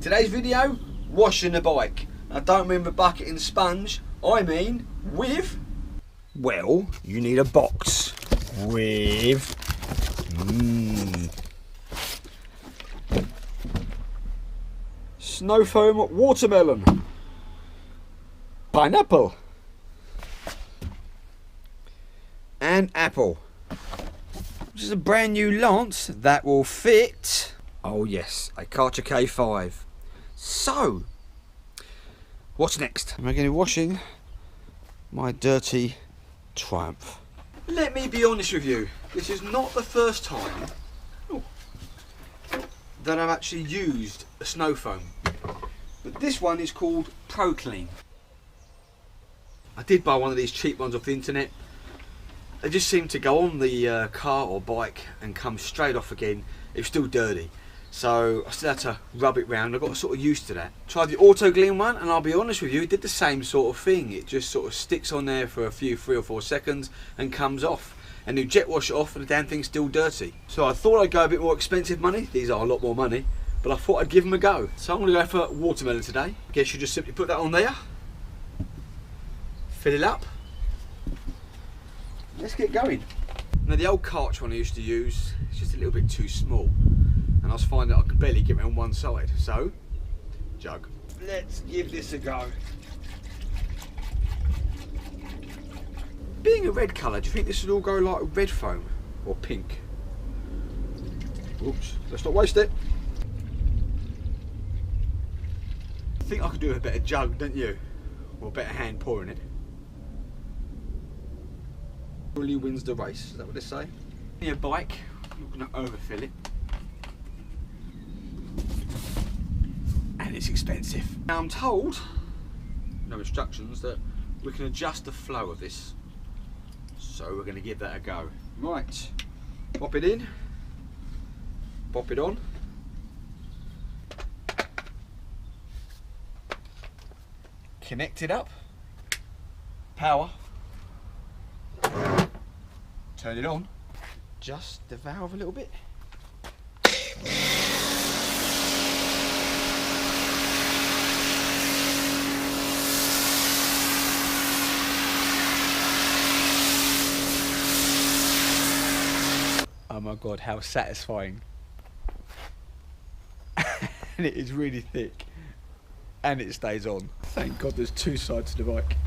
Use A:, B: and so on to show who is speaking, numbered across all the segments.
A: Today's video, washing the bike. I don't mean with bucket and sponge, I mean with... Well, you need a box with... Snow foam watermelon. Pineapple. And apple. Which is a brand new Lance that will fit... Oh yes, a Karcher K5. So, what's next? Am I going to be washing my dirty Triumph? Let me be honest with you, this is not the first time that I've actually used a snow foam. But this one is called Pro Clean. I did buy one of these cheap ones off the internet. They just seem to go on the car or bike and come straight off again. It's still dirty. So I still had to rub it round. I got sort of used to that. Tried the Auto Clean one, and I'll be honest with you, it did the same sort of thing. It just sort of sticks on there for a few 3 or 4 seconds and comes off. And you jet wash it off and the damn thing's still dirty. So I thought I'd go a bit more expensive money. These are a lot more money, but I thought I'd give them a go. So I'm going to go for watermelon today. I guess you just simply put that on there. Fill it up. Let's get going. Now the old Karcher one I used to use, it's just a little bit too small. And I was finding I could barely get it on one side. So, jug. Let's give this a go. Being a red colour, do you think this would all go like red foam or pink? Oops, let's not waste it. I think I could do a better jug, don't you? Or a better hand pouring it. Really wins the race, is that what they say? Your bike, I'm not going to overfill it. And it's expensive. Now I'm told, no instructions, that we can adjust the flow of this. So we're going to give that a go. Right, pop it in, pop it on. Connect it up, power, turn it on, adjust the valve a little bit. Oh my god, how satisfying. And it is really thick. And it stays on. Thank god there's 2 sides to the bike.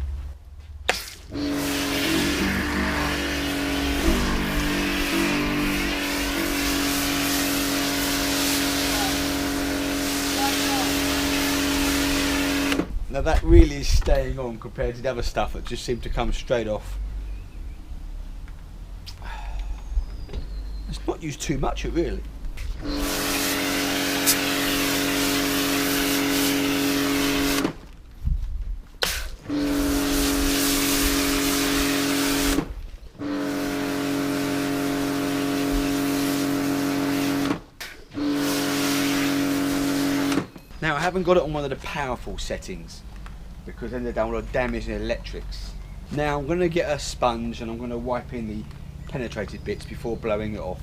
A: Now that really is staying on compared to the other stuff that just seemed to come straight off. It's not used too much, it really. Now I haven't got it on one of the powerful settings because then they don't want to damage the electrics. Now I'm going to get a sponge and I'm going to wipe in the penetrated bits before blowing it off.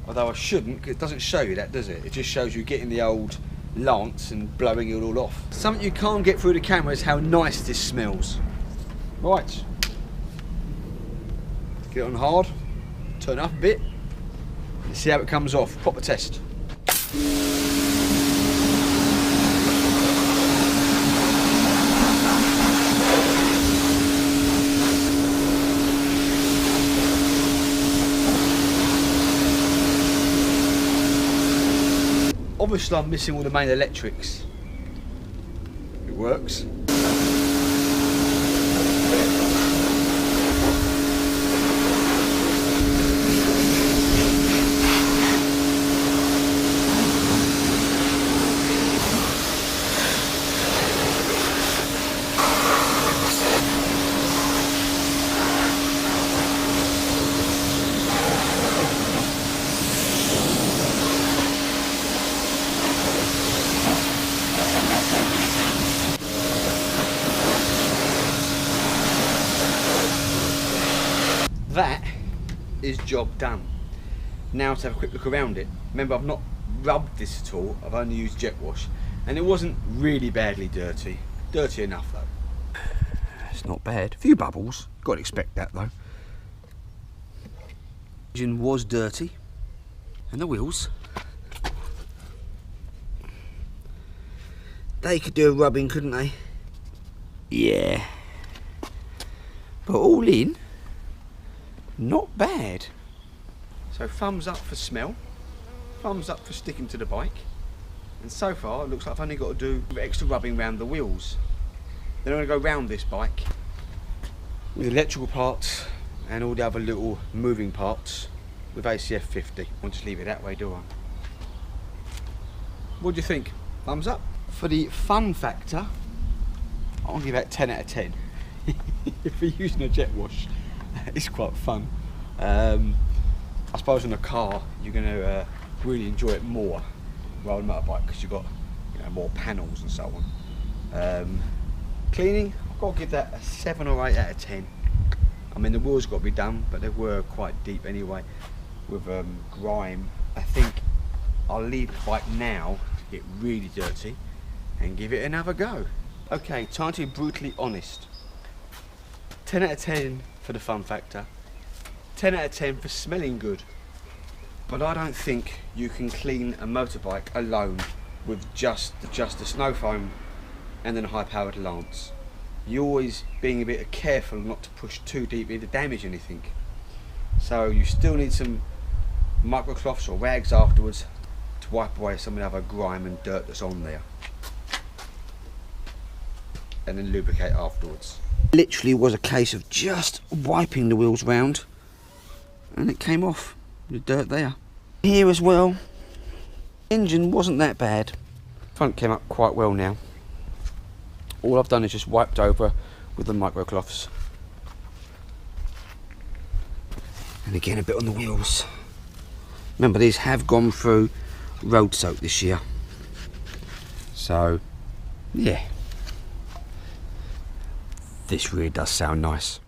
A: Although I shouldn't, because it doesn't show you that, does it? It just shows you getting the old Lance and blowing it all off. Something you can't get through the camera is how nice this smells. Right. Get it on hard, turn it up a bit, and see how it comes off. Proper test. Obviously I'm missing all the main electrics. It works. That is job done. Now to have a quick look around it. Remember, I've not rubbed this at all, I've only used jet wash. and it wasn't really badly dirty. Dirty enough though. It's not bad. A few bubbles. Got to expect that though. Engine was dirty, and the wheels. They could do a rubbing, couldn't they? Yeah. But all in, not bad. So thumbs up for smell, thumbs up for sticking to the bike, and so far it looks like I've only got to do a bit extra rubbing around the wheels. Then I'm going to go round this bike with electrical parts and all the other little moving parts with ACF 50. I'll just leave it that way, do I? What do you think? Thumbs up? For the fun factor, I'll give that 10 out of 10. If you're using a jet wash, it's quite fun. I suppose on a car you're going to really enjoy it more rather than a motorbike, because you've got, you know, more panels and so on. Cleaning, I've got to give that a 7 or 8 out of 10. I mean, the wheels got to be done, but they were quite deep anyway with grime. I think I'll leave the bike now to get really dirty and give it another go. Okay, time to be brutally honest. 10 out of 10 for the fun factor, 10 out of 10 for smelling good. But I don't think you can clean a motorbike alone with just the snow foam and then a high powered lance. You're always being a bit careful not to push too deep in to damage anything. So you still need some microcloths or rags afterwards to wipe away some of the other grime and dirt that's on there, and then lubricate afterwards. Literally was a case of just wiping the wheels round and it came off, the dirt there. Here as well, engine wasn't that bad. Front came up quite well now. All I've done is just wiped over with the microcloths. And again a bit on the wheels. Remember, these have gone through road soak this year. So, yeah. This really does sound nice.